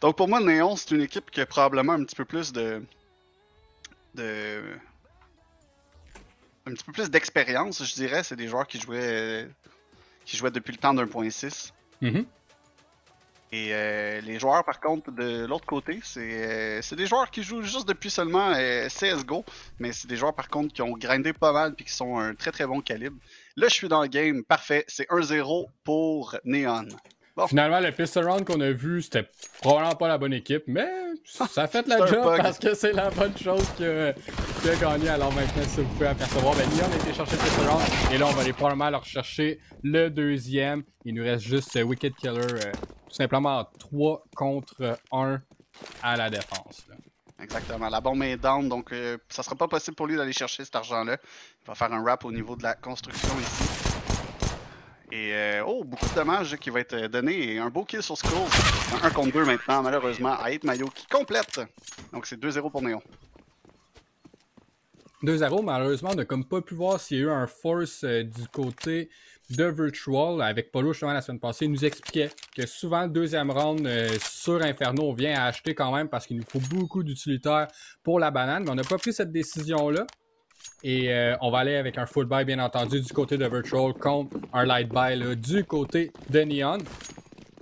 Donc pour moi, Néon, c'est une équipe qui a probablement un petit peu plus de un petit peu plus d'expérience, je dirais. C'est des joueurs qui jouaient depuis le temps d'1.6. Mhm. Et les joueurs, par contre, de l'autre côté, c'est des joueurs qui jouent juste depuis seulement CSGO, mais c'est des joueurs, par contre, qui ont grindé pas mal puis qui sont un très très bon calibre. Là, je suis dans le game, parfait, c'est 1-0 pour Neon. Bon. Finalement, le pistol round qu'on a vu, c'était probablement pas la bonne équipe, mais ça a fait la job parce que c'est la bonne chose qui a gagné. Alors maintenant, si vous pouvez apercevoir, Neon a été chercher le pistol round et là, on va aller probablement leur chercher le deuxième. Il nous reste juste Wicked Killer, tout simplement 3 contre 1 à la défense. Là. Exactement, la bombe est down, donc ça sera pas possible pour lui d'aller chercher cet argent-là. Il va faire un wrap au niveau de la construction ici. Et beaucoup de dommages qui va être donné et un beau kill sur Skulls. 1 contre 2 maintenant, malheureusement. Aït Mayo qui complète. Donc c'est 2-0 pour Néon. 2-0, malheureusement, on n'a comme pas pu voir s'il y a eu un force du côté de Virtual. Avec Polo, justement, la semaine passée, il nous expliquait que souvent, le deuxième round sur Inferno, on vient à acheter quand même parce qu'il nous faut beaucoup d'utilitaires pour la banane. Mais on n'a pas pris cette décision-là. Et on va aller avec un full buy, bien entendu, du côté de Virtual contre un light buy là, du côté de Neon.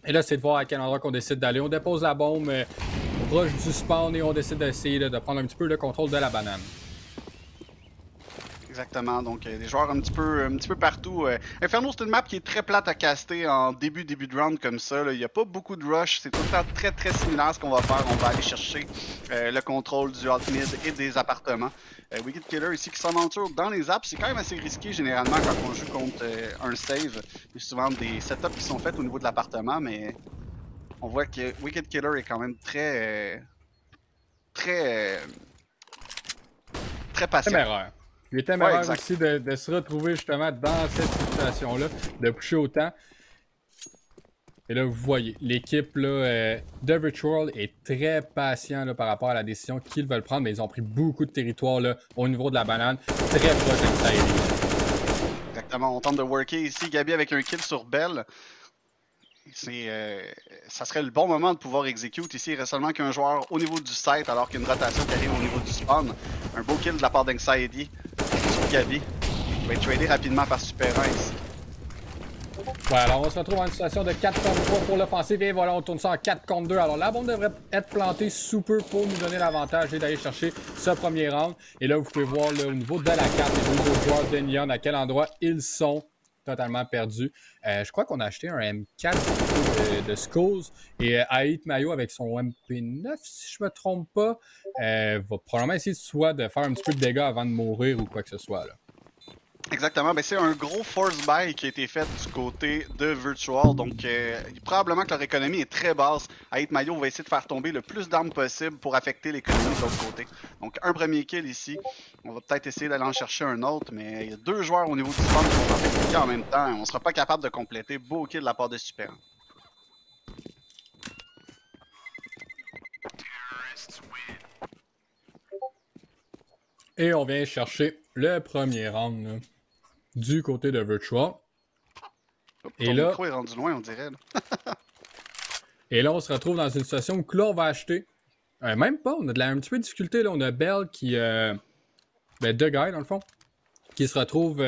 Et là, c'est de voir à quel endroit qu'on décide d'aller. On dépose la bombe proche du spawn et on décide d'essayer de prendre un petit peu le contrôle de la banane. Exactement, donc des joueurs un petit peu partout. Inferno, c'est une map qui est très plate à caster en début de round comme ça. Là. Il n'y a pas beaucoup de rush, c'est tout le temps très très similaire à ce qu'on va faire. On va aller chercher le contrôle du alt mid et des appartements. Wicked Killer ici qui s'aventure dans les apps, c'est quand même assez risqué généralement quand on joue contre un save. Il y a souvent des setups qui sont faits au niveau de l'appartement, mais on voit que Wicked Killer est quand même très patient. Téméraire. Il est téméraire aussi de se retrouver justement dans cette situation-là, de pusher autant. Et là, vous voyez, l'équipe de Virtual est très patient là, par rapport à la décision qu'ils veulent prendre, mais ils ont pris beaucoup de territoire là, au niveau de la banane, très proche de Exactement, on tente de worker ici, Gabi avec un kill sur Bell. Ça serait le bon moment de pouvoir execute. Ici, il reste seulement qu'un joueur au niveau du site, alors qu'il y a une rotation qui arrive au niveau du spawn. Un beau kill de la part d'Anxiety sur Gabi. Il va être tradé rapidement par Super 1 ici. Ouais, alors on se retrouve en une situation de 4 contre 3 pour l'offensive et voilà, on tourne ça en 4 contre 2. Alors la bombe devrait être plantée sous peu pour nous donner l'avantage et d'aller chercher ce premier round. Et là, vous pouvez voir là, au niveau de la carte, les deux autres joueurs de Neon, à quel endroit ils sont totalement perdus. Je crois qu'on a acheté un M4 de Skulls et Aït Mayo avec son MP9, si je me trompe pas, va probablement essayer soit de faire un petit peu de dégâts avant de mourir ou quoi que ce soit. Là. Exactement, ben c'est un gros force buy qui a été fait du côté de Virtual, donc probablement que leur économie est très basse. Aït Mayo va essayer de faire tomber le plus d'armes possible pour affecter l'économie de l'autre côté. Donc un premier kill ici, on va peut-être essayer d'aller en chercher un autre, mais il y a 2 joueurs au niveau du spawn qui vont tenter de cliquer en même temps, on sera pas capable de compléter. Beau kill de la part de Super. Et on vient chercher le premier round là, du côté de Virtual. Et là, micro est rendu loin, on dirait. Là. Et là, on se retrouve dans une situation où là, on va acheter. Même pas, on a un petit peu de difficulté. Là. On a Bell qui. deux gars, dans le fond, qui se retrouve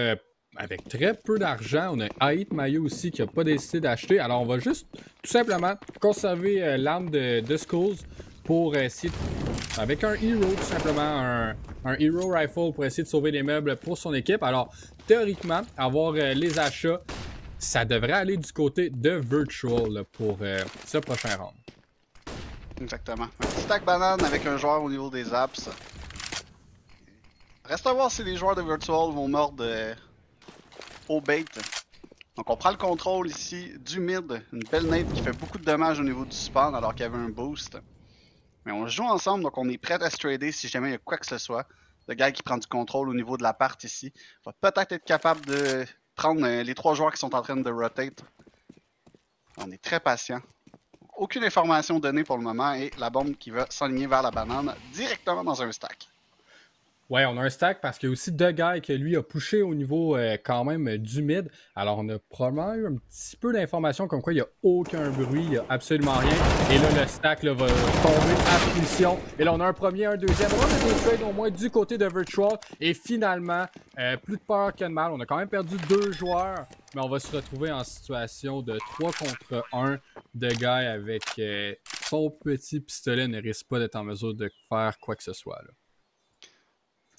avec très peu d'argent. On a Aït Mayo aussi qui n'a pas décidé d'acheter. Alors, on va juste tout simplement conserver l'arme de Skulls pour essayer avec un hero, tout simplement, un hero rifle pour essayer de sauver les meubles pour son équipe. Alors, théoriquement, avoir les achats, ça devrait aller du côté de Virtual là, pour ce prochain round. Exactement. Un petit stack banane avec un joueur au niveau des apps. Reste à voir si les joueurs de Virtual vont mordre au bait. Donc on prend le contrôle ici du mid. Une belle nade qui fait beaucoup de dommages au niveau du spawn alors qu'il y avait un boost. Mais on joue ensemble, donc on est prêt à se trader si jamais il y a quoi que ce soit. Le gars qui prend du contrôle au niveau de l'appart ici va peut-être être capable de prendre les 3 joueurs qui sont en train de rotate. On est très patient. Aucune information donnée pour le moment et la bombe qui va s'aligner vers la banane directement dans un stack. Ouais, on a un stack parce qu'il y a aussi deux gars que lui a pushé au niveau quand même du mid. Alors, on a probablement eu un petit peu d'informations comme quoi il n'y a aucun bruit, il n'y a absolument rien. Et là, le stack là, va tomber à finition. Et là, on a un premier, un deuxième. On a des trades au moins du côté de Virtual. Et finalement, plus de peur que de mal. On a quand même perdu 2 joueurs. Mais on va se retrouver en situation de 3 contre 1. De gars avec son petit pistolet ne risque pas d'être en mesure de faire quoi que ce soit, là.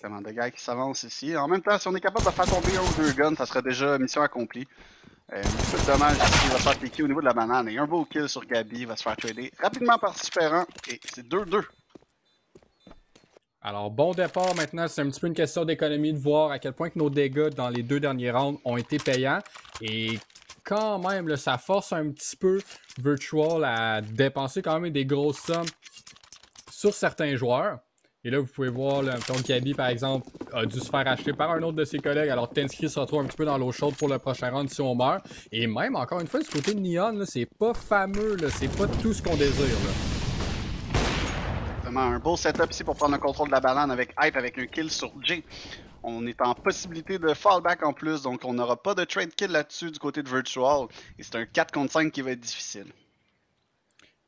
Comment de gars qui s'avancent ici. En même temps, si on est capable de faire tomber un ou deux guns, ça serait déjà mission accomplie. Un petit peu de dommage ici, il va se faire piquer au niveau de la banane. Et un beau kill sur Gabi, il va se faire trader rapidement par Superant. Et c'est 2-2. Alors, bon départ maintenant, c'est un petit peu une question d'économie de voir à quel point que nos dégâts dans les 2 derniers rounds ont été payants. Et quand même, là, ça force un petit peu Virtual à dépenser quand même des grosses sommes sur certains joueurs. Et là, vous pouvez voir, là, Gabi, par exemple, a dû se faire acheter par un autre de ses collègues. Alors, Tensky se retrouve un petit peu dans l'eau chaude pour le prochain round si on meurt. Et même, encore une fois, du côté de Neon, c'est pas fameux, c'est pas tout ce qu'on désire. Là. Vraiment un beau setup ici pour prendre le contrôle de la banane avec Hype, avec un kill sur Jay. On est en possibilité de fallback en plus, donc on n'aura pas de trade kill là-dessus du côté de Virtual. Et c'est un 4 contre 5 qui va être difficile.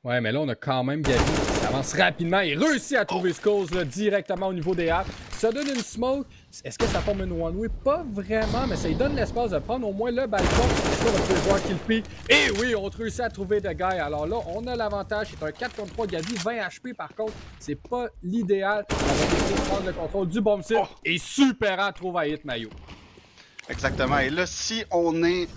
Ouais, mais là, on a quand même Gabi qui avance rapidement et réussit à trouver Skulls là, directement au niveau des apps. Ça donne une smoke. Est-ce que ça forme une one-way? Pas vraiment, mais ça lui donne l'espace de prendre au moins le balcon. Est-ce qu'on va pouvoir voir qu'il pique? Et oui, on réussit à trouver de gars. Alors là, on a l'avantage. C'est un 4 contre 3 Gabi, 20 HP par contre. C'est pas l'idéal. On va essayer de prendre le contrôle du bomb site. Et Superant trouve à hit Mayo. Exactement. Et là, si on est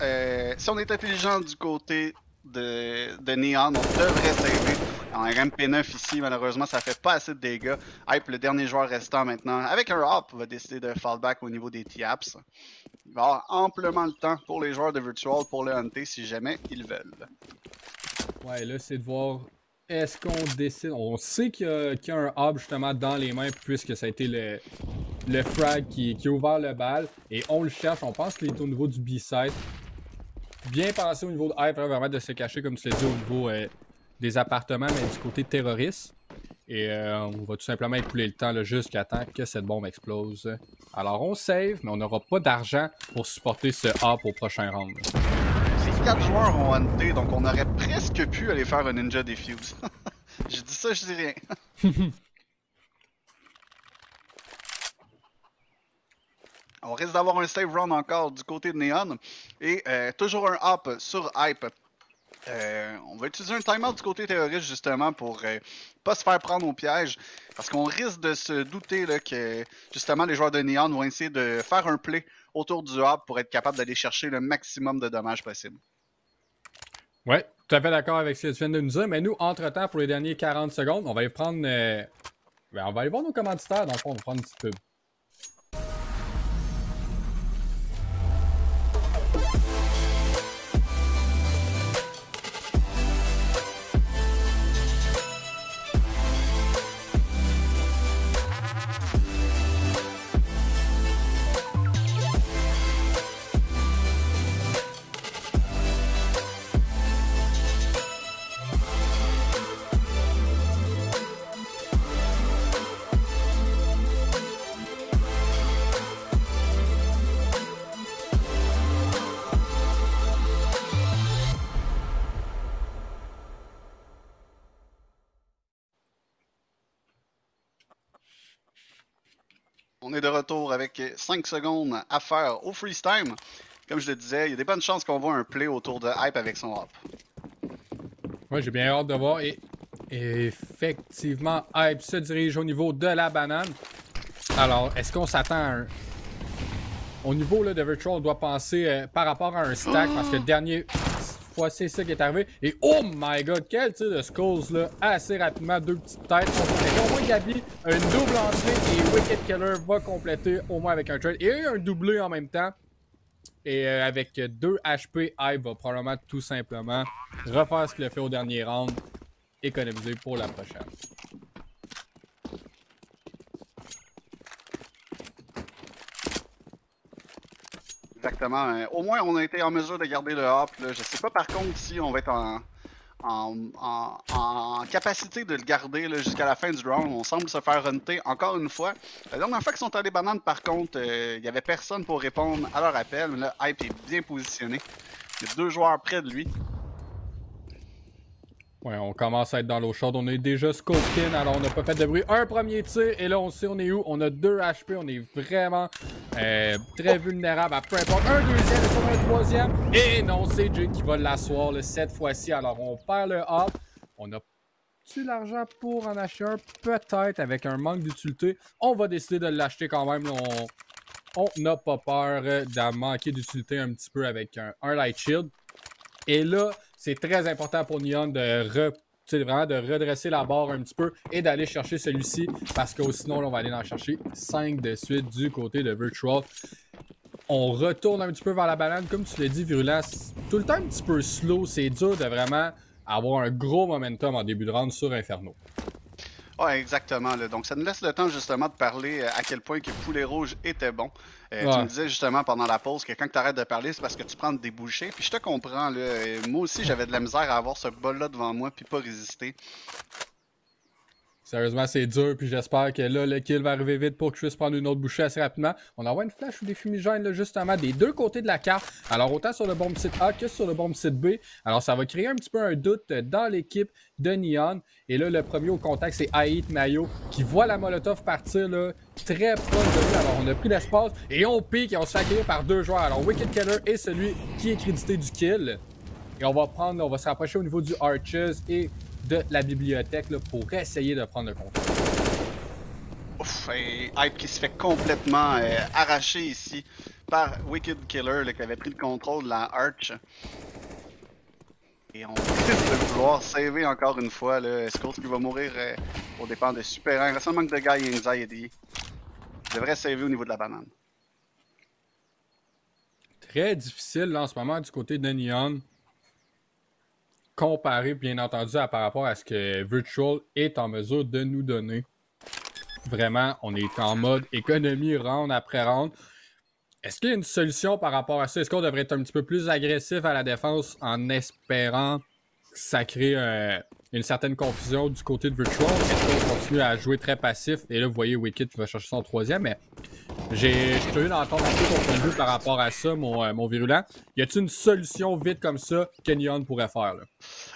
intelligent du côté de Neon, on devrait saver. En MP9 ici, malheureusement, ça fait pas assez de dégâts. Hype, le dernier joueur restant maintenant, avec un hop, va décider de fallback au niveau des T-Apps. Il va y avoir amplement le temps pour les joueurs de Virtual pour le hunter si jamais ils veulent. Ouais, là, c'est de voir. Est-ce qu'on décide. On sait qu'il y a un hub justement dans les mains, puisque ça a été le frag qui a ouvert le bal. Et on le cherche. On pense qu'il est au niveau du B-side. Bien pensé au niveau de Hype, vraiment de se cacher, comme tu l'as dit, au niveau des appartements, mais du côté terroriste. Et on va tout simplement écouler le temps jusqu'à temps que cette bombe explose. Alors on save, mais on n'aura pas d'argent pour supporter ce hub au prochain round. Ces 4 joueurs ont hunté, donc on aurait presque pu aller faire un Ninja Defuse. Je dis ça, je dis rien. On risque d'avoir un save round encore du côté de Neon. Et toujours un hop sur Hype. On va utiliser un timeout du côté terroriste justement pour pas se faire prendre au piège. Parce qu'on risque de se douter là, que justement les joueurs de Neon vont essayer de faire un play autour du hub pour être capable d'aller chercher le maximum de dommages possible. Ouais, tout à fait d'accord avec ce que tu viens de nous dire. Mais nous, entre-temps, pour les derniers 40 secondes, on va y prendre. On va aller voir nos commanditaires. Dans le fond, on va prendre une petite pub. On est de retour avec 5 secondes à faire au freeze time. Comme je le disais, il y a des bonnes chances qu'on voit un play autour de Hype avec son hop. Ouais, j'ai bien hâte de voir. Et effectivement, Hype se dirige au niveau de la banane. Alors, est-ce qu'on s'attend à un... Au niveau là, de Virtual, on doit penser par rapport à un stack, parce que le dernier fois, c'est ça qui est arrivé. Et oh my god, quel tir de Skulls là, assez rapidement, 2 petites têtes. Au moins Gabi, une double entrée et Wicked Killer va compléter au moins avec un trade. Et un doublé en même temps. Et avec 2 HP, Hype va probablement tout simplement refaire ce qu'il a fait au dernier round, économiser pour la prochaine. Exactement. Au moins, on a été en mesure de garder le hop. Là. Je sais pas par contre si on va être en capacité de le garder jusqu'à la fin du round. On semble se faire hunter encore une fois. La dernière fois qu'ils sont allés bananes, par contre, il n'y avait personne pour répondre à leur appel. Mais là, Hype est bien positionné. Il y a 2 joueurs près de lui. Ouais, on commence à être dans l'eau chaude. On est déjà scoped in, alors on n'a pas fait de bruit. Un premier tir, et là, on sait on est où. On a 2 HP, on est vraiment très vulnérable à peu importe. Un deuxième, et sur un troisième. Et non, c'est Jay qui va l'asseoir cette fois-ci. Alors, on perd le hop. On a-tu l'argent pour en acheter un? Peut-être, avec un manque d'utilité. On va décider de l'acheter quand même. On n'a pas peur d'en manquer d'utilité un petit peu avec un Light Shield. Et là, c'est très important pour Neon vraiment de redresser la barre un petit peu et d'aller chercher celui-ci parce que sinon, là, on va aller en chercher 5 de suite du côté de Virtual. On retourne un petit peu vers la banane. Comme tu l'as dit, Virulent, tout le temps un petit peu slow. C'est dur de vraiment avoir un gros momentum en début de round sur Inferno. Ouais, exactement. Là. Donc, ça nous laisse le temps justement de parler à quel point que Poulet Rouge était bon. Ouais. Tu me disais justement pendant la pause que quand tu arrêtes de parler, c'est parce que tu prends des bouchées. Puis je te comprends. Là. Moi aussi, j'avais de la misère à avoir ce bol-là devant moi puis pas résister. Sérieusement, c'est dur, puis j'espère que là, le kill va arriver vite pour que je puisse prendre une autre bouchée assez rapidement. On envoie une flash ou des fumigènes, là, justement, des deux côtés de la carte. Alors, autant sur le bomb site A que sur le bomb site B. Alors, ça va créer un petit peu un doute dans l'équipe de Neon. Et là, le premier au contact, c'est Aït Mayo, qui voit la Molotov partir, là, très proche de lui. Alors, on a pris l'espace, et on pique, et on se fait accueillir par 2 joueurs. Alors, Wicked Killer est celui qui est crédité du kill. Et on va se rapprocher au niveau du Arches et de la bibliothèque là, pour essayer de prendre le contrôle. Ouf, et Hype qui se fait complètement arracher ici par Wicked Killer là, qui avait pris le contrôle de la Arch. Et on risque de vouloir saver encore une fois. Skulls qui va mourir au dépend de Super 1. Il reste un manque de gars et Anxiety. Il devrait saver au niveau de la banane. Très difficile là, en ce moment du côté de Neon. Comparé bien entendu par rapport à ce que Virtual est en mesure de nous donner. Vraiment, on est en mode économie round après round. Est-ce qu'il y a une solution par rapport à ça? Est-ce qu'on devrait être un petit peu plus agressif à la défense en espérant que ça crée une certaine confusion du côté de Virtual? Est-ce qu'on continue à jouer très passif? Et là, vous voyez Wicked qui va chercher son troisième, mais je suis curieux d'entendre un peu ton point de vue par rapport à ça, mon Virulent. Y a-t-il une solution vite comme ça que Neon pourrait faire? Là?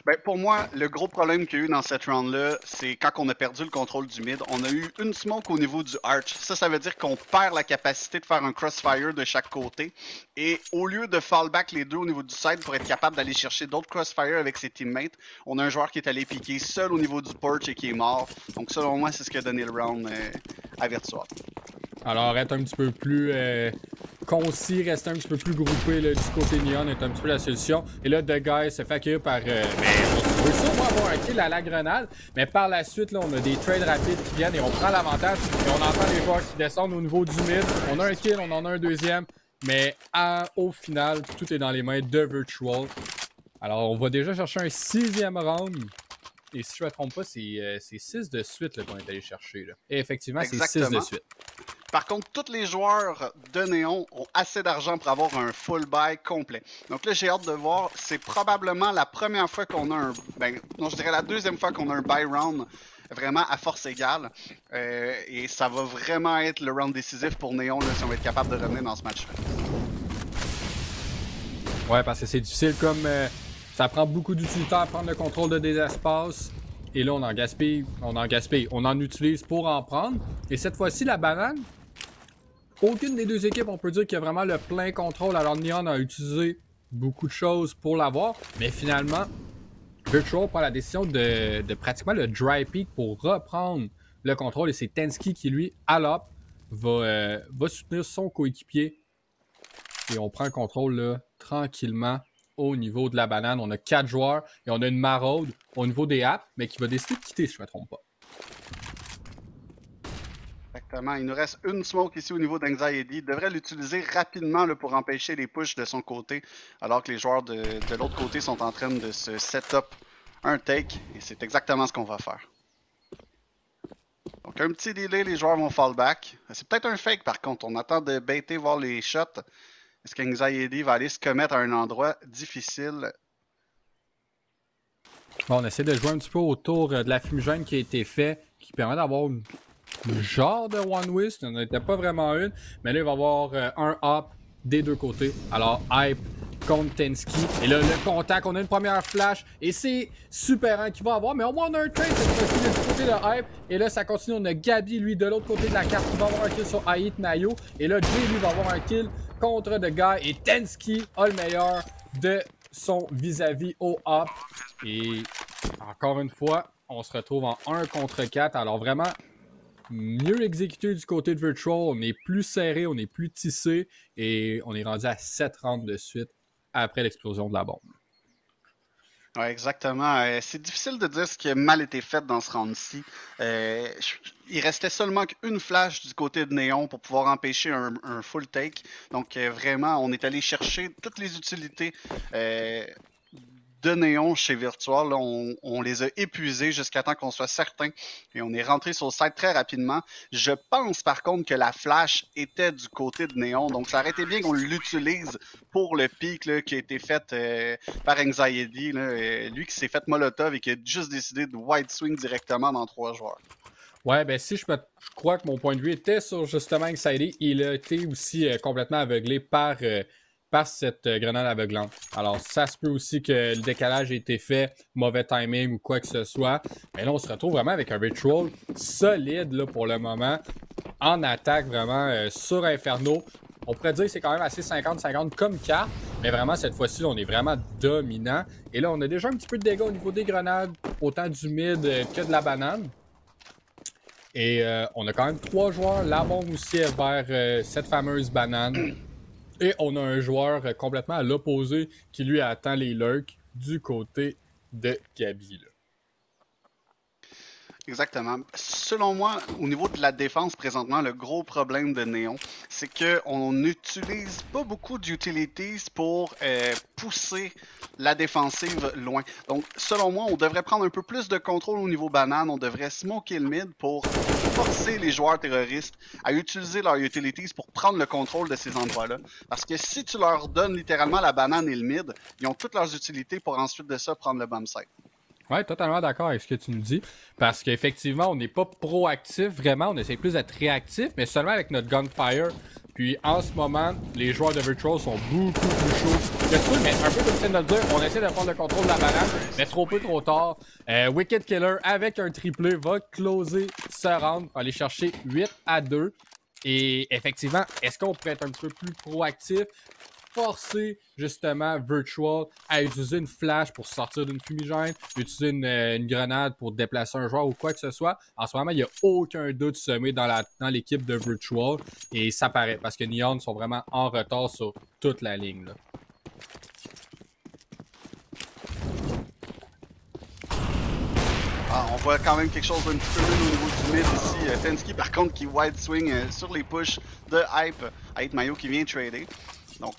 Ben, pour moi, le gros problème qu'il y a eu dans cette round-là, c'est quand on a perdu le contrôle du mid, on a eu une smoke au niveau du arch. Ça veut dire qu'on perd la capacité de faire un crossfire de chaque côté. Et au lieu de fallback les deux au niveau du side pour être capable d'aller chercher d'autres crossfire avec ses teammates, on a un joueur qui est allé piquer seul au niveau du porch et qui est mort. Donc selon moi, c'est ce qui a donné le round à Virtual. Alors, être un petit peu plus concis, rester un petit peu plus groupé là, du côté Neon est un petit peu la solution. Et là, The Guy se fait accueillir par... on veut sûrement avoir un kill à la grenade, mais par la suite, là, on a des trades rapides qui viennent et on prend l'avantage. Et on entend les joueurs qui descendent au niveau du mid. On a un kill, on en a un deuxième, mais au final, tout est dans les mains de Virtual. Alors, on va déjà chercher un 6e round. Et si je ne me trompe pas, c'est 6 de suite qu'on est allé chercher. Là. Et effectivement, c'est 6 de suite. Par contre, tous les joueurs de Néon ont assez d'argent pour avoir un full buy complet. Donc là, j'ai hâte de voir. C'est probablement la première fois qu'on a un... je dirais la deuxième fois qu'on a un buy round vraiment à force égale. Et ça va vraiment être le round décisif pour Néon là, si on va être capable de revenir dans ce match-là. Ouais, parce que c'est difficile comme... ça prend beaucoup d'utilité à prendre le contrôle des espaces. Et là, on en utilise pour en prendre. Et cette fois-ci, la banane, aucune des deux équipes, on peut dire qu'il y a vraiment le plein contrôle. Alors, Neon a utilisé beaucoup de choses pour l'avoir. Mais finalement, Virtual prend la décision de pratiquement le dry peak pour reprendre le contrôle. Et c'est Tensky qui, lui, à l'op, va soutenir son coéquipier. Et on prend le contrôle là, tranquillement. Au niveau de la banane, on a 4 joueurs et on a une maraude au niveau des apps, mais qui va décider de quitter, si je ne me trompe pas. Exactement. Il nous reste une smoke ici au niveau d'Anxiety. Il devrait l'utiliser rapidement là, pour empêcher les pushes de son côté, alors que les joueurs de l'autre côté sont en train de se set-up un take, et c'est exactement ce qu'on va faire. Donc un petit delay, les joueurs vont fall back. C'est peut-être un fake par contre, on attend de baiter voir les shots. Est-ce qu'Anxiety va aller se commettre à un endroit difficile? Bon, on essaie de jouer un petit peu autour de la fumigène qui a été fait, qui permet d'avoir une genre de One Wish. Il n'en était pas vraiment une, mais là, il va y avoir un up des deux côtés. Alors, Hype contre Tensky. Et là, le contact, on a une première flash. Et c'est Super qui va avoir. Mais au moins, on a un trade cette fois-ci du côté de Hype. Et là, ça continue. On a Gabi, lui, de l'autre côté de la carte, qui va avoir un kill sur Ait Mayo. Et là, Jay, lui, va avoir un kill contre The Guy. Et Tensky a le meilleur de son vis-à-vis au up. Et encore une fois, on se retrouve en 1 contre 4. Alors vraiment, mieux exécuté du côté de Virtual. On est plus serré, on est plus tissé. Et on est rendu à 7 rounds de suite après l'explosion de la bombe. Ouais, exactement. C'est difficile de dire ce qui a mal été fait dans ce round-ci. Il restait seulement qu'une flash du côté de Néon pour pouvoir empêcher un full take. Donc vraiment, on est allé chercher toutes les utilités de Néon chez Virtual. Là, on les a épuisés jusqu'à temps qu'on soit certain. Et on est rentré sur le site très rapidement. Je pense par contre que la flash était du côté de Néon. Donc ça aurait été bien qu'on l'utilise pour le pic là, qui a été fait par Anxiety. Là, lui qui s'est fait Molotov et qui a juste décidé de wide swing directement dans 3 joueurs. Ouais, ben si je crois que mon point de vue était sur justement Anxiety, il a été aussi complètement aveuglé par cette grenade aveuglante. Alors, ça se peut aussi que le décalage ait été fait, mauvais timing ou quoi que ce soit. Mais là, on se retrouve vraiment avec un Virtual solide là, pour le moment, en attaque vraiment sur Inferno. On pourrait dire que c'est quand même assez 50-50 comme carte, mais vraiment, cette fois-ci, on est vraiment dominant. Et là, on a déjà un petit peu de dégâts au niveau des grenades, autant du mid que de la banane. Et on a quand même 3 joueurs. La bombe aussi est vers cette fameuse banane. Et on a un joueur complètement à l'opposé qui lui attend les lurks du côté de Gabi. Exactement. Selon moi, au niveau de la défense présentement, le gros problème de Néon, c'est qu'on n'utilise pas beaucoup d'utilities pour pousser la défensive loin. Donc, selon moi, on devrait prendre un peu plus de contrôle au niveau banane. On devrait smoker le mid pour forcer les joueurs terroristes à utiliser leurs utilities pour prendre le contrôle de ces endroits-là. Parce que si tu leur donnes littéralement la banane et le mid, ils ont toutes leurs utilités pour ensuite de ça prendre le bomb site. Ouais, totalement d'accord avec ce que tu nous dis. Parce qu'effectivement, on n'est pas proactif vraiment, on essaie plus d'être réactif, mais seulement avec notre gunfire. Puis en ce moment, les joueurs de Virtual sont beaucoup plus chauds que tout, mais un peu comme tu viens de le dire, on essaie de prendre le contrôle de la banane, mais trop peu, trop tard. Wicked Killer, avec un triplé, va closer ce round, aller chercher 8-2. Et effectivement, est-ce qu'on pourrait être un petit peu plus proactif? Forcer justement Virtual à utiliser une flash pour sortir d'une fumigène, utiliser une grenade pour déplacer un joueur ou quoi que ce soit. En ce moment, il n'y a aucun doute semé dans l'équipe de Virtual et ça paraît parce que Neon sont vraiment en retard sur toute la ligne. Là. On voit quand même quelque chose d'un petit peu mieux au niveau du mid ici. Tensky par contre qui wide swing sur les pushs de Hype. Hype Mayo qui vient trader. Donc,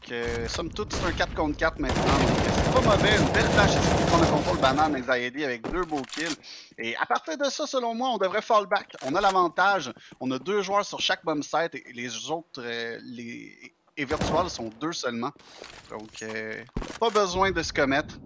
somme toute, c'est un 4 contre 4 maintenant. Donc, c'est pas mauvais. Une belle flash ici pour prendre le contrôle banane Anxiety avec 2 beaux kills. Et à partir de ça, selon moi, on devrait fall back. On a l'avantage. On a 2 joueurs sur chaque bomb site et les autres, et Virtual sont 2 seulement. Donc, pas besoin de se commettre.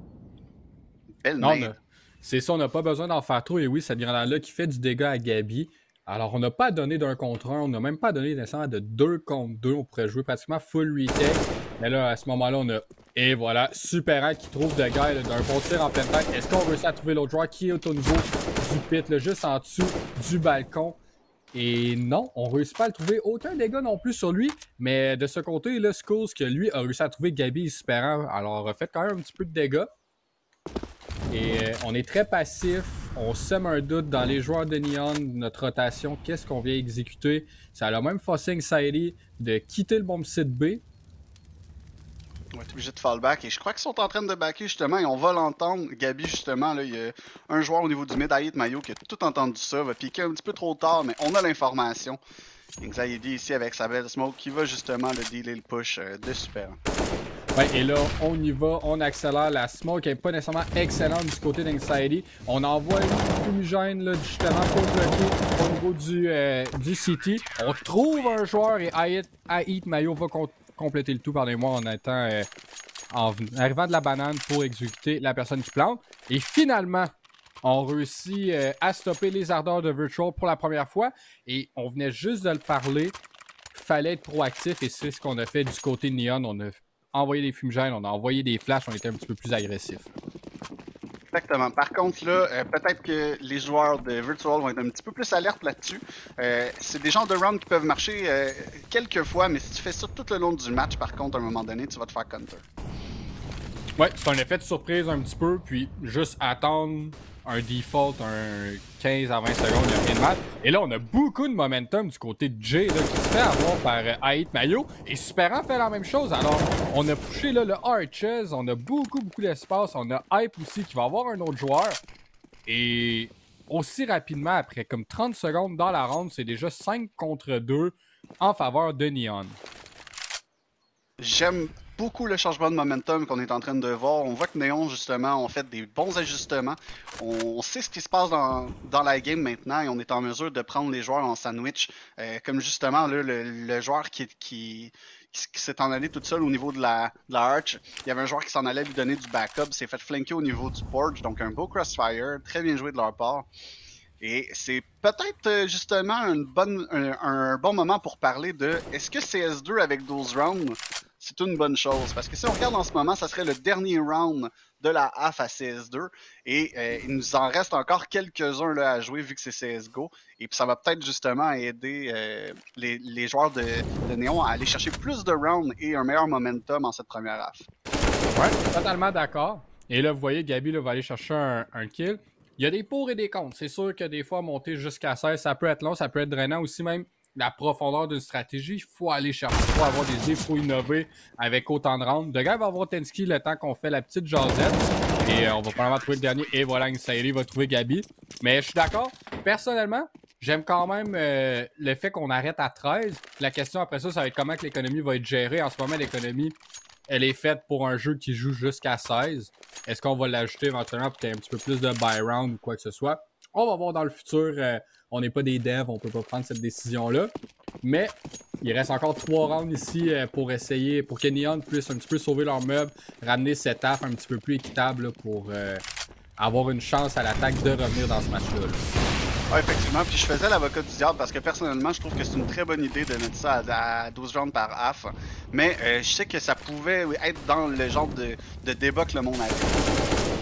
Belle nade. C'est ça, on n'a pas besoin d'en faire trop. Et oui, cette grenade-là qui fait du dégât à Gabi. Alors, on n'a pas donné d'1 contre 1, on n'a même pas donné nécessairement de 2 contre 2. On pourrait jouer pratiquement full retake. Mais là, à ce moment-là, on a... Et voilà, Super qui trouve de gars d'un bon tir en pleine tête. Est-ce qu'on réussit à trouver l'autre joueur qui est au niveau du pit, là, juste en dessous du balcon? Et non, on ne réussit pas à le trouver. Aucun dégât non plus sur lui. Mais de ce côté, là, Skulls, que lui a réussi à trouver Gabi et Super. Alors, a fait quand même un petit peu de dégâts. Et on est très passif, on sème un doute dans les joueurs de Neon, notre rotation, qu'est-ce qu'on vient exécuter. Ça a même forcé Anxiety de quitter le bomb site B. On va être obligé de fall back et je crois qu'ils sont en train de backer justement et on va l'entendre. Gabi justement, là, il y a un joueur au niveau du mid, Ait Mayo, qui a tout entendu ça, va piquer un petit peu trop tard, mais on a l'information. Anxiety ici avec sa belle smoke qui va justement le dealer le push de Super. Ouais, et là, on y va, on accélère. La smoke n'est pas nécessairement excellente du côté d'Anxiety. On envoie une fumigène là, justement pour bloquer au niveau du City. On trouve un joueur et Ait Mayo va compléter le tout, pardonnez-moi, en étant en arrivant de la banane pour exécuter la personne qui plante. Et finalement, on réussit à stopper les ardeurs de Virtual pour la première fois. Et on venait juste de le parler. Fallait être proactif et c'est ce qu'on a fait du côté de Neon. On a envoyé des fumigènes, on a envoyé des flashs, on était un petit peu plus agressif. Exactement. Par contre, là, peut-être que les joueurs de Virtual vont être un petit peu plus alertes là-dessus. C'est des genres de rounds qui peuvent marcher quelques fois, mais si tu fais ça tout le long du match, par contre, à un moment donné, tu vas te faire counter. Ouais, c'est un effet de surprise un petit peu, puis juste attendre un default, un 15 à 20 secondes, il n'y a rien de mal. Et là, on a beaucoup de momentum du côté de Jay, là, qui se fait avoir par Aït Mayo. Et Superant fait la même chose. Alors, on a poussé là, le Arches, on a beaucoup d'espace. On a Hype aussi qui va avoir un autre joueur. Et aussi rapidement, après comme 30 secondes dans la ronde, c'est déjà 5 contre 2 en faveur de Neon. J'aime beaucoup le changement de momentum qu'on est en train de voir. On voit que Neon, justement, ont fait des bons ajustements. On sait ce qui se passe dans la game maintenant et on est en mesure de prendre les joueurs en sandwich. Comme justement là, le joueur qui s'est en allé tout seul au niveau de la arch. Il y avait un joueur qui s'en allait lui donner du backup. S'est fait flanker au niveau du porch. Donc un beau crossfire. Très bien joué de leur part. Et c'est peut-être justement un bon moment pour parler de est-ce que CS2 avec 12 rounds, c'est une bonne chose? Parce que si on regarde en ce moment, ça serait le dernier round de la AF à CS2 et il nous en reste encore quelques-uns là, à jouer vu que c'est CSGO. Et puis ça va peut-être justement aider les joueurs de Néon à aller chercher plus de rounds et un meilleur momentum en cette première AF. Ouais, totalement d'accord. Et là, vous voyez, Gabi là, va aller chercher un kill. Il y a des pour et des contre. C'est sûr que des fois, monter jusqu'à 16, ça peut être long, ça peut être drainant aussi même. La profondeur d'une stratégie, il faut aller chercher, il faut avoir des idées, il faut innover avec autant de rounds. De gars va avoir Tensky le temps qu'on fait la petite jasette. Et on va probablement trouver le dernier. Et voilà, Insairi va trouver Gabi. Mais je suis d'accord. Personnellement, j'aime quand même le fait qu'on arrête à 13. La question après ça, ça va être comment que l'économie va être gérée. En ce moment, l'économie, elle est faite pour un jeu qui joue jusqu'à 16. Est-ce qu'on va l'ajouter éventuellement pour qu'il y ait un petit peu plus de buy round ou quoi que ce soit? On va voir dans le futur. On n'est pas des devs, on peut pas prendre cette décision-là. Mais il reste encore 3 rounds ici pour essayer, pour que Neon puisse un petit peu sauver leur meuble, ramener cette AF un petit peu plus équitable là, pour avoir une chance à l'attaque de revenir dans ce match-là. Ouais, effectivement. Puis je faisais l'avocat du diable parce que personnellement, je trouve que c'est une très bonne idée de mettre ça à 12 rounds par AF. Mais je sais que ça pouvait être dans le genre de débat que le monde avait.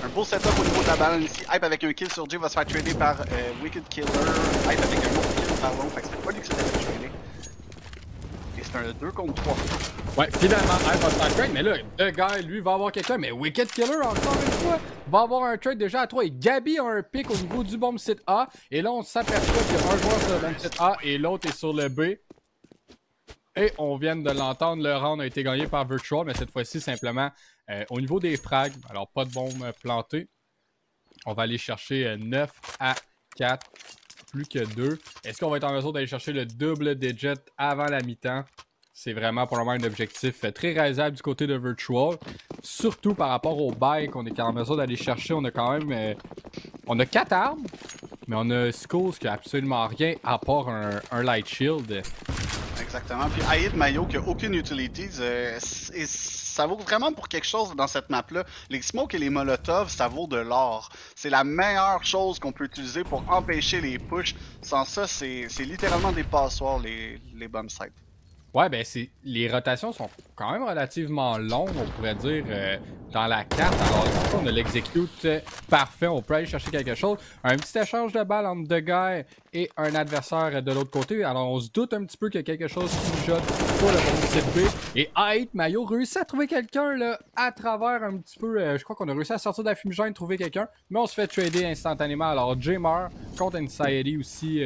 Un beau setup au niveau de la balle ici. Hype avec un kill sur Jay va se faire trader par Wicked Killer. Hype avec un autre kill par Long. Fait que c'était pas lui qui s'était fait trader. Et c'est un 2 contre 3. Ouais, finalement, Hype va se faire trade. Mais là, le gars, lui, va avoir quelqu'un. Mais Wicked Killer, encore une fois, va avoir un trade déjà à 3. Et Gabi a un pick au niveau du bomb site A. Et là, on s'aperçoit qu'il y a un joueur sur le bomb site A et l'autre est sur le B. Et on vient de l'entendre, le round a été gagné par Virtual, mais cette fois-ci, simplement, au niveau des frags, alors pas de bombe plantée. On va aller chercher 9 à 4, plus que 2. Est-ce qu'on va être en mesure d'aller chercher le double digit avant la mi-temps? C'est vraiment pour le moment un objectif très réalisable du côté de Virtual. Surtout par rapport au buy qu'on est en mesure d'aller chercher. On a quand même... on a 4 armes, mais on a Skulls qui a absolument rien à part un Light Shield. Exactement. Puis Aïd Mayo qui a aucune utility, ça vaut vraiment pour quelque chose dans cette map-là. Les smokes et les molotovs, ça vaut de l'or. C'est la meilleure chose qu'on peut utiliser pour empêcher les pushs. Sans ça, c'est littéralement des passoires, les bomb sites. Ouais, ben les rotations sont quand même relativement longues, on pourrait dire, dans la carte. Alors, on a l'execute parfait, on peut aller chercher quelque chose. Un petit échange de balles entre deux gars et un adversaire de l'autre côté. Alors, on se doute un petit peu qu'il y a quelque chose qui joue pour le bon site B. Et Aït Mayo réussit à trouver quelqu'un là à travers un petit peu. Je crois qu'on a réussi à sortir de la fumigène, trouver quelqu'un. Mais on se fait trader instantanément. Alors, Jay meurt contre Anxiety aussi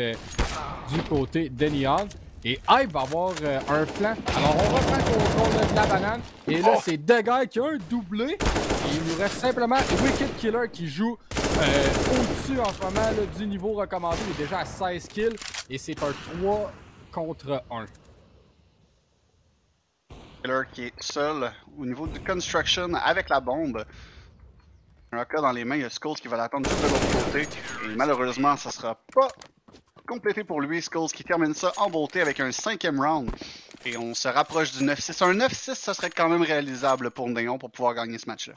du côté de Neon. Et Hype va avoir un flanc. Alors, on reprend le contrôle de la banane. Et là, c'est deux gars qui ont un doublé. Et il nous reste simplement Wicked Killer qui joue au-dessus en ce moment là, du niveau recommandé. Il est déjà à 16 kills. Et c'est un 3 contre 1. Killer qui est seul au niveau du construction avec la bombe. Un AK dans les mains, il y a Skulls qui va l'attendre juste de l'autre côté. Et malheureusement, ça sera pas complété pour lui. Skulls qui termine ça en beauté avec un 5e round. Et on se rapproche du 9-6. Un 9-6, ça serait quand même réalisable pour Néon pour pouvoir gagner ce match-là.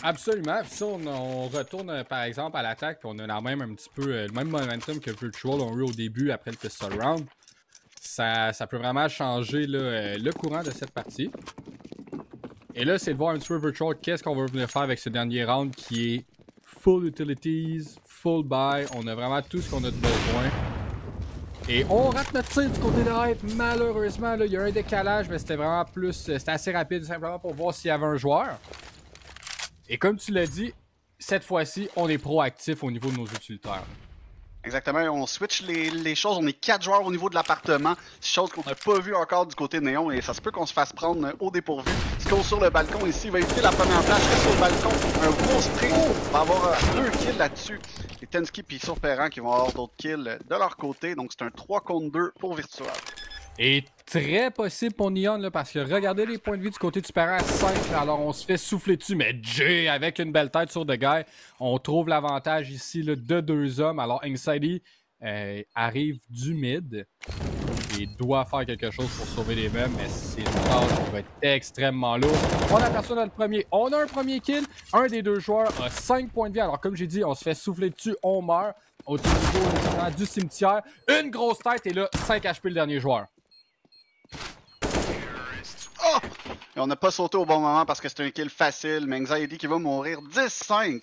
Absolument. Puis si on retourne par exemple à l'attaque, puis on a la même un petit peu le même momentum que Virtual ont eu au début après le pistol round, ça peut vraiment changer là, le courant de cette partie. Et là, c'est de voir un petit peu Virtual qu'est-ce qu'on va venir faire avec ce dernier round qui est full utilities, full buy. On a vraiment tout ce qu'on a de besoin. Et on rate notre tir du côté de hype. Malheureusement, là, il y a un décalage, mais c'était vraiment plus. C'était assez rapide, simplement pour voir s'il y avait un joueur. Et comme tu l'as dit, cette fois-ci, on est proactif au niveau de nos utilitaires. Exactement, on switch les choses, on est 4 joueurs au niveau de l'appartement, chose qu'on n'a pas vu encore du côté Néon et ça se peut qu'on se fasse prendre au dépourvu. Skull sur le balcon ici, il va éviter la première place, reste sur le balcon, un gros spray, va avoir 2 kills là-dessus. Et Tensky puis Surperant qui vont avoir d'autres kills de leur côté, donc c'est un 3 contre 2 pour Virtual. Et très possible pour Neon, là, parce que regardez les points de vie du côté du parent à 5, alors on se fait souffler dessus, mais Jay, avec une belle tête sur The Guy, on trouve l'avantage ici là, de 2 hommes. Alors Anxiety arrive du mid et doit faire quelque chose pour sauver les meubles, mais c'est une tâche qui va être extrêmement lourde. On aperçoit notre premier, on a un premier kill, un des 2 joueurs a 5 points de vie, alors comme j'ai dit, on se fait souffler dessus, on meurt. Au niveau du cimetière, une grosse tête et là, 5 HP le dernier joueur. Oh! Et on n'a pas sauté au bon moment parce que c'est un kill facile, mais Anxiety qui va mourir 10-5.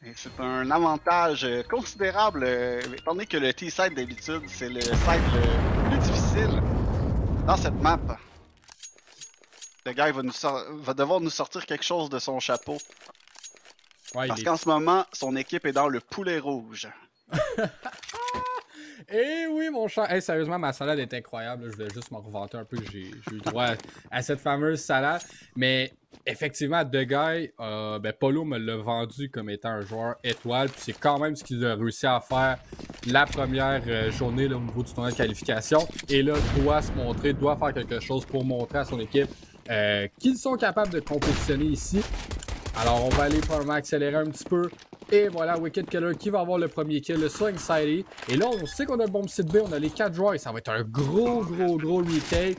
Et c'est un avantage considérable, étant donné que le T-side d'habitude, c'est le side le plus difficile dans cette map. Le gars va devoir nous sortir quelque chose de son chapeau. Ouais, parce qu'en ce moment, son équipe est dans le poulet rouge. Eh oui, mon cher. Hey, sérieusement, ma salade est incroyable. Je voulais juste m'en revanter un peu. J'ai eu droit à cette fameuse salade. Mais effectivement, The Guy, Polo me l'a vendu comme étant un joueur étoile. Puis c'est quand même ce qu'il a réussi à faire la première journée là, au niveau du tournoi de qualification. Et là, doit se montrer, doit faire quelque chose pour montrer à son équipe qu'ils sont capables de compétitionner ici. Alors, on va aller probablement accélérer un petit peu. Et voilà, Wicked Killer qui va avoir le premier kill sur Anxiety. Et là, on sait qu'on a le bon site B, on a les 4 joueurs et ça va être un gros retake.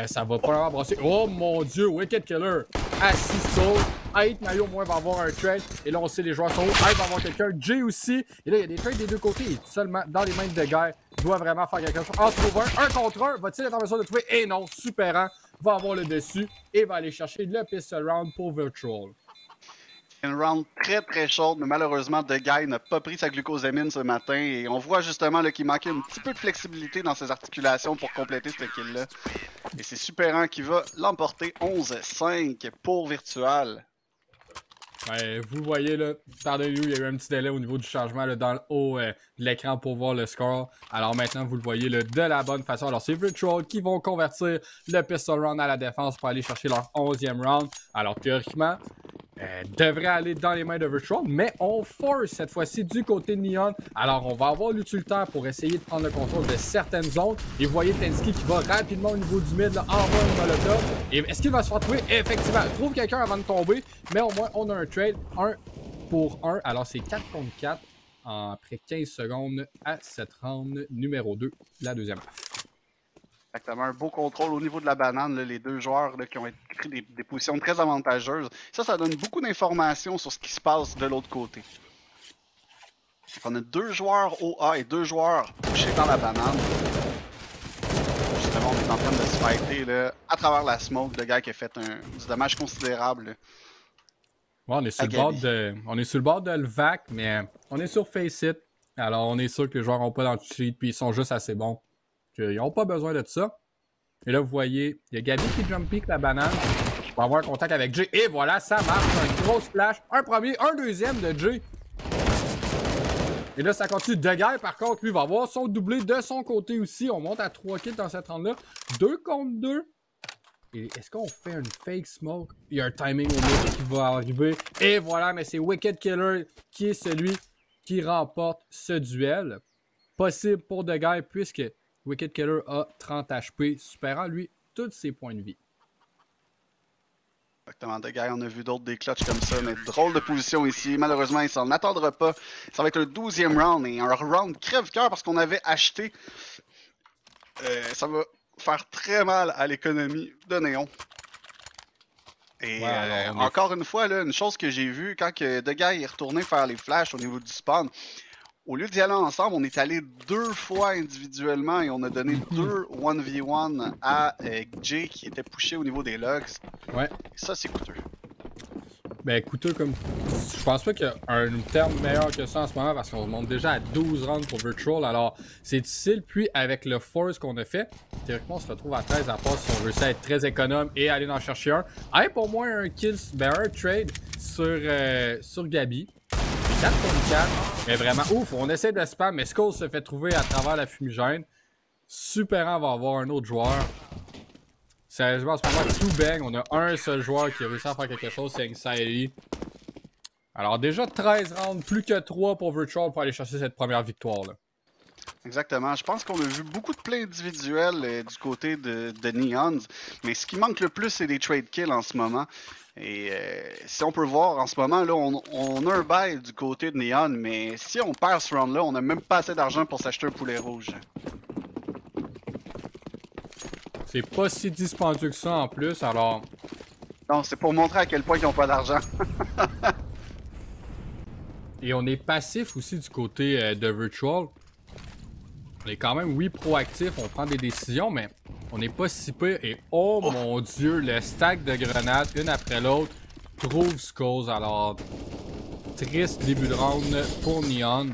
Ça va probablement brasser. Oh mon dieu, Wicked Killer, assist Height, Mario au moins va avoir un trade. Et là, on sait les joueurs sont où. Height va avoir quelqu'un. Jay aussi. Et là, il y a des trades des deux côtés. Il est seulement dans les mains de Guy. Il doit vraiment faire quelque chose. En trouve un contre un. Va-t-il être en mesure de trouver? Et non, Superant va avoir le dessus et va aller chercher le pistol round pour Virtual. Une round très chaude, mais malheureusement, The Guy n'a pas pris sa glucosamine ce matin et on voit justement qu'il manquait un petit peu de flexibilité dans ses articulations pour compléter ce kill-là. Et c'est Superant qui va l'emporter 11-5 pour Virtual. Ouais, vous voyez là, pardonnez-nous, il y a eu un petit délai au niveau du changement là, dans le haut de l'écran pour voir le score. Alors maintenant, vous le voyez là, de la bonne façon. Alors c'est Virtual qui vont convertir le pistol round à la défense pour aller chercher leur 11e round. Alors théoriquement, devrait aller dans les mains de Virtual, mais on force cette fois-ci du côté de Neon. Alors on va avoir l'utilitaire pour essayer de prendre le contrôle de certaines zones. Et vous voyez Tensky qui va rapidement au niveau du mid, là, envoie une molotov. Et est-ce qu'il va se faire trouver? Effectivement, il trouve quelqu'un avant de tomber, mais au moins on a un trade 1 pour 1. Alors c'est 4 contre 4 après 15 secondes à cette round numéro 2, la deuxième. Exactement, un beau contrôle au niveau de la banane, là, les deux joueurs là, qui ont pris des positions très avantageuses. Ça donne beaucoup d'informations sur ce qui se passe de l'autre côté. On a 2 joueurs au A et 2 joueurs couchés dans la banane. Justement, on est en train de se fighter là, à travers la smoke, le gars qui a fait du dommage considérable. Ouais, on est sur le bord de le vac, mais on est sur Face It. Alors on est sûr que les joueurs n'ont pas d'anti-cheat, puis ils sont juste assez bons. Ils n'ont pas besoin de ça. Et là, vous voyez, il y a Gabi qui jump pick la banane. Je vais avoir un contact avec Jay. Et voilà, ça marche. Un gros splash. Un premier, un deuxième de Jay. Et là, ça continue. The Guy, par contre, lui, va avoir son doublé de son côté aussi. On monte à 3 kills dans cette round-là. 2 contre 2. Et est-ce qu'on fait une fake smoke? Il y a un timing au milieu qui va arriver. Et voilà, mais c'est Wicked Killer qui est celui qui remporte ce duel. Possible pour The Guy, puisque Wicked Killer a 30 HP, Superant, lui, tous ses points de vie. Exactement, The Guy, on a vu d'autres des clutches comme ça, mais drôle de position ici. Malheureusement, il s'en attendra pas. Ça va être le 12e round et un round crève-cœur parce qu'on avait acheté. Ça va faire très mal à l'économie de Néon. Et Ouais, encore une fois, là, une chose que j'ai vue, quand que The Guy est retourné faire les flashs au niveau du spawn, au lieu d'y aller ensemble, on est allé 2 fois individuellement et on a donné 2 1v1 à Jay qui était pushé au niveau des logs. Ouais. Et ça, c'est coûteux. Ben, coûteux comme. Je pense pas qu'il y a un terme meilleur que ça en ce moment parce qu'on monte déjà à 12 rounds pour Virtual. Alors, c'est difficile. Puis, avec le force qu'on a fait, théoriquement, on se retrouve à 13 à part si on veut ça être très économe et aller en chercher un. Hey, pour moi, un kill, ben, un trade sur Gabi. 4 contre 4. Mais vraiment, ouf, on essaie de spam, mais Skull se fait trouver à travers la fumigène. Superant va avoir un autre joueur. Sérieusement, en ce moment, tout bang. On a un seul joueur qui a réussi à faire quelque chose, c'est Anxiety. Alors déjà 13 rounds, plus que 3 pour Virtual pour aller chercher cette première victoire-là. Exactement. Je pense qu'on a vu beaucoup de plays individuels du côté de Neons, mais ce qui manque le plus, c'est des trade kills en ce moment. Et si on peut voir, en ce moment, là, on a un bail du côté de Neon, mais si on perd ce round-là, on n'a même pas assez d'argent pour s'acheter un poulet rouge. C'est pas si dispendieux que ça en plus, alors... Non, c'est pour montrer à quel point ils n'ont pas d'argent. Et on est passif aussi du côté de Virtual. On est quand même, oui, proactif, on prend des décisions, mais on n'est pas si pire. Et oh mon dieu, le stack de grenades, une après l'autre, trouve Skulls. Alors, triste début de round pour Neon.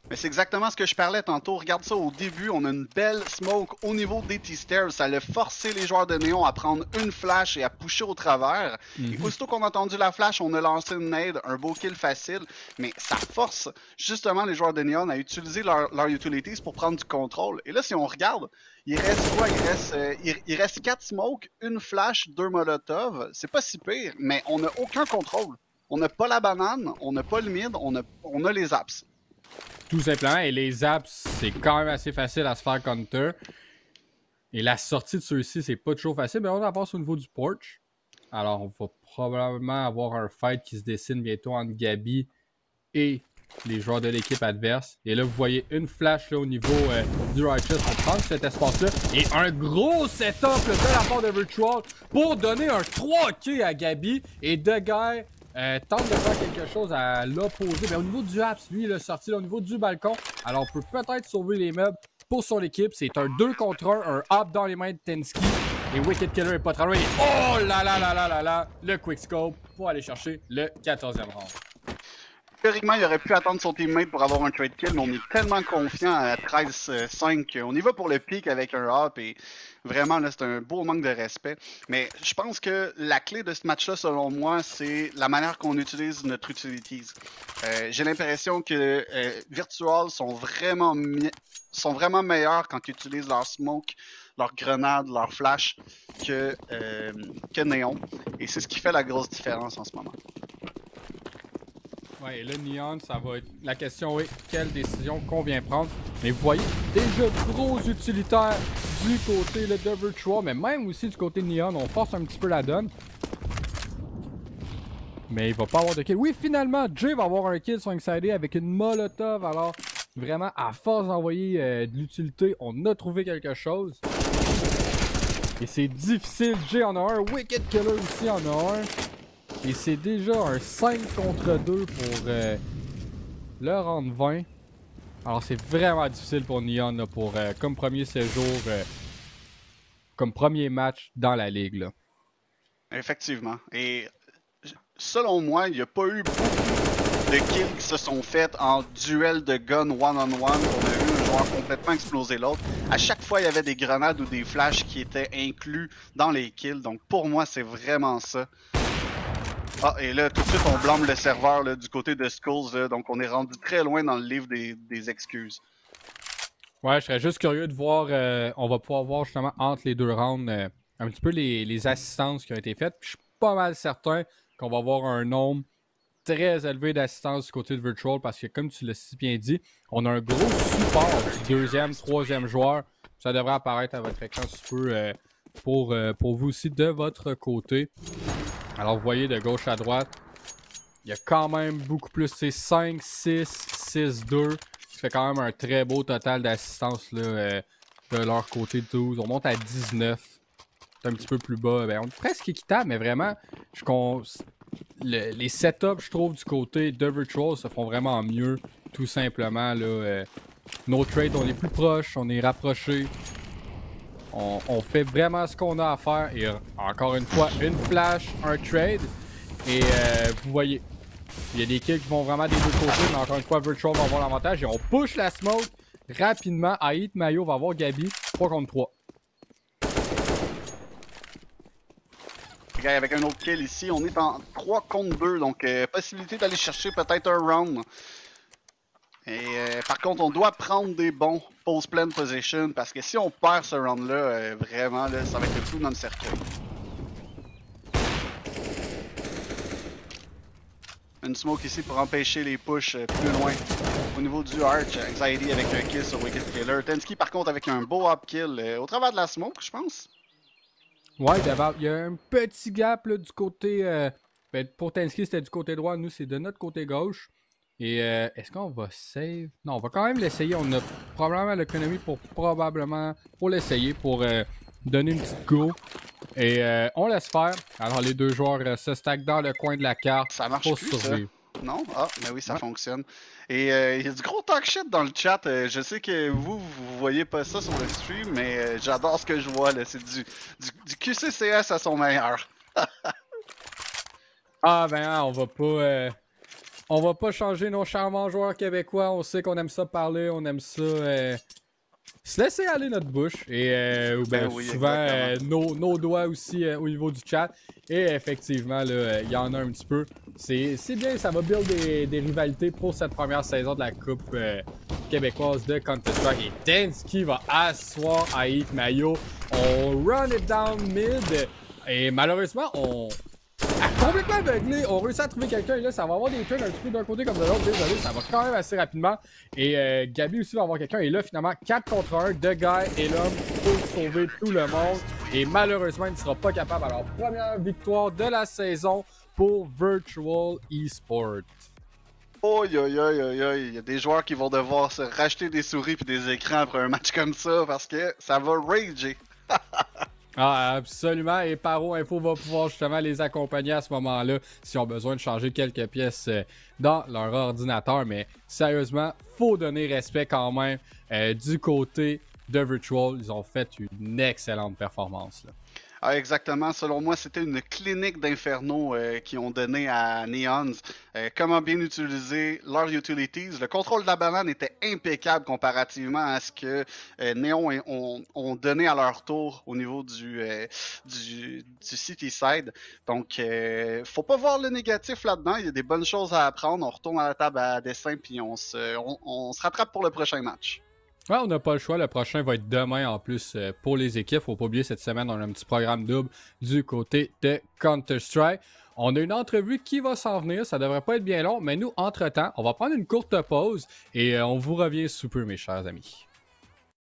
Mais c'est exactement ce que je parlais tantôt. Regarde ça, au début, on a une belle smoke au niveau des T-Stairs. Ça a forcé les joueurs de Néon à prendre une flash et à pusher au travers. Et aussitôt qu'on a entendu la flash, on a lancé une nade, un beau kill facile. Mais ça force justement les joueurs de Néon à utiliser leurs utilities pour prendre du contrôle. Et là, si on regarde, il reste quoi? Il reste 4 smokes, une flash, 2 molotov. C'est pas si pire, mais on n'a aucun contrôle. On n'a pas la banane, on n'a pas le mid, on a les apps. Tout simplement, et les apps, c'est quand même assez facile à se faire counter. Et la sortie de ceux-ci, c'est pas toujours facile, mais on avance au niveau du porch. Alors, on va probablement avoir un fight qui se dessine bientôt entre Gabi et les joueurs de l'équipe adverse. Et là, vous voyez une flash là, au niveau du Righteous pour prendre cet espace-là. Et un gros setup là, de la part de Virtual pour donner un 3K à Gabi. Et The Guy tente de faire quelque chose à l'opposé. Mais au niveau du apps, lui, il a sorti là, au niveau du balcon. Alors, on peut peut-être sauver les meubles pour son équipe. C'est un 2 contre 1, un hop dans les mains de Tensky. Et Wicked Killer est pas très loin. Et oh là là là là là là, le quickscope pour aller chercher le 14e round. Théoriquement, il aurait pu attendre son teammate pour avoir un trade kill, mais on est tellement confiant à 13-5 qu'on y va pour le pick avec un hop et vraiment, là, c'est un beau manque de respect. Mais je pense que la clé de ce match-là, selon moi, c'est la manière qu'on utilise notre utilities. J'ai l'impression que Virtual sont vraiment meilleurs quand ils utilisent leur smoke, leur grenade, leur flash que Néon. Et c'est ce qui fait la grosse différence en ce moment. Ouais, et là, Neon, ça va être... La question est, quelle décision qu'on vient prendre? Mais vous voyez, déjà gros utilitaires du côté là, de Virtual, mais même aussi du côté de Neon, on force un petit peu la donne. Mais il va pas avoir de kill. Oui, finalement, Jay va avoir un kill sur Anxiety avec une molotov. Alors, vraiment, à force d'envoyer de l'utilité, on a trouvé quelque chose. Et c'est difficile. Jay en a un, Wicked Killer aussi en a un. Et c'est déjà un 5 contre 2 pour le round 20. Alors c'est vraiment difficile pour Neon là, pour comme premier séjour, comme premier match dans la ligue. Là. Effectivement. Et selon moi, il n'y a pas eu beaucoup de kills qui se sont faits en duel de gun one-on-one. On a eu un joueur complètement exploser l'autre. À chaque fois, il y avait des grenades ou des flashs qui étaient inclus dans les kills. Donc pour moi, c'est vraiment ça. Ah, et là, tout de suite, on blâme le serveur là, du côté de Skulls. Là, donc, on est rendu très loin dans le livre des excuses. Ouais, je serais juste curieux de voir. On va pouvoir voir justement entre les deux rounds un petit peu les assistances qui ont été faites. Puis, je suis pas mal certain qu'on va avoir un nombre très élevé d'assistances du côté de Virtual parce que, comme tu l'as si bien dit, on a un gros support du deuxième, troisième joueur. Ça devrait apparaître à votre écran si peu pour vous aussi de votre côté. Alors, vous voyez de gauche à droite, il y a quand même beaucoup plus. C'est 5, 6, 6, 2. Ça fait quand même un très beau total d'assistance là, De leur côté 12. On monte à 19. C'est un petit peu plus bas. Ben, on est presque équitable, mais vraiment, les setups, je trouve, du côté de Virtual se font vraiment mieux. Tout simplement, là. Nos trades, on est plus proches, on est rapprochés. On fait vraiment ce qu'on a à faire. Et encore une fois, une flash, un trade. Et vous voyez, il y a des kills qui vont vraiment des deux côtés. Mais encore une fois, Virtual va avoir l'avantage. Et on push la smoke rapidement. Aït Mayo va avoir Gabi 3 contre 3. Avec un autre kill ici, on est en 3 contre 2. Donc, possibilité d'aller chercher peut-être un round. Et par contre, on doit prendre des bons post-plan position parce que si on perd ce round-là, vraiment, là, ça va être le tout dans le cercueil. Une smoke ici pour empêcher les pushs plus loin. Au niveau du Arch, Anxiety avec un kill sur Wicked Killer. Tensky par contre avec un beau up kill au travers de la smoke, je pense. Ouais, d'abord, il y a un petit gap là, du côté... ben, pour Tensky, c'était du côté droit. Nous, c'est de notre côté gauche. Et est-ce qu'on va save? Non, on va quand même l'essayer. On a probablement l'économie pour l'essayer, pour donner une petite go. Et on laisse faire. Alors les deux joueurs se stackent dans le coin de la carte. Ça marche pour plus, survivre. Ça? Non? Ah, mais oui, ça fonctionne. Et il y a du gros talk shit dans le chat. Je sais que vous voyez pas ça sur le stream, mais j'adore ce que je vois. C'est du QCCS à son meilleur. Ah ben, on va pas changer nos charmants joueurs québécois. On sait qu'on aime ça parler, on aime ça se laisser aller notre bouche. Et ben, oui, souvent, nos doigts aussi au niveau du chat. Et effectivement, il y en a un petit peu. C'est bien, ça va build des rivalités pour cette première saison de la Coupe québécoise de Counter-Strike. Et Tensky va asseoir Aït Mayo. On run it down mid. Et malheureusement, complètement aveuglé, on réussit à trouver quelqu'un et là ça va avoir des turns un petit peu d'un côté comme de l'autre, désolé, ça va quand même assez rapidement. Et Gabi aussi va avoir quelqu'un et là finalement 4 contre 1, The Guy est l'homme pour sauver tout le monde. Et malheureusement il ne sera pas capable. Alors première victoire de la saison pour Virtual Esports. Oh il y a des joueurs qui vont devoir se racheter des souris et des écrans après un match comme ça parce que ça va rager. Ah, absolument. Et Paro Info va pouvoir justement les accompagner à ce moment-là s'ils ont besoin de changer quelques pièces dans leur ordinateur. Mais sérieusement, faut donner respect quand même du côté de Virtual. Ils ont fait une excellente performance, là. Ah, exactement. Selon moi, c'était une clinique d'inferno qu'ils ont donné à Neons. Comment bien utiliser leurs utilities. Le contrôle de la banane était impeccable comparativement à ce que Neon ont donné à leur tour au niveau du City Side. Donc, faut pas voir le négatif là-dedans. Il y a des bonnes choses à apprendre. On retourne à la table à dessin puis on se rattrape pour le prochain match. Ouais, on n'a pas le choix. Le prochain va être demain en plus pour les équipes. Faut pas oublier, cette semaine, on a un petit programme double du côté de Counter-Strike. On a une entrevue qui va s'en venir. Ça devrait pas être bien long. Mais nous, entre-temps, on va prendre une courte pause et on vous revient sous peu, mes chers amis.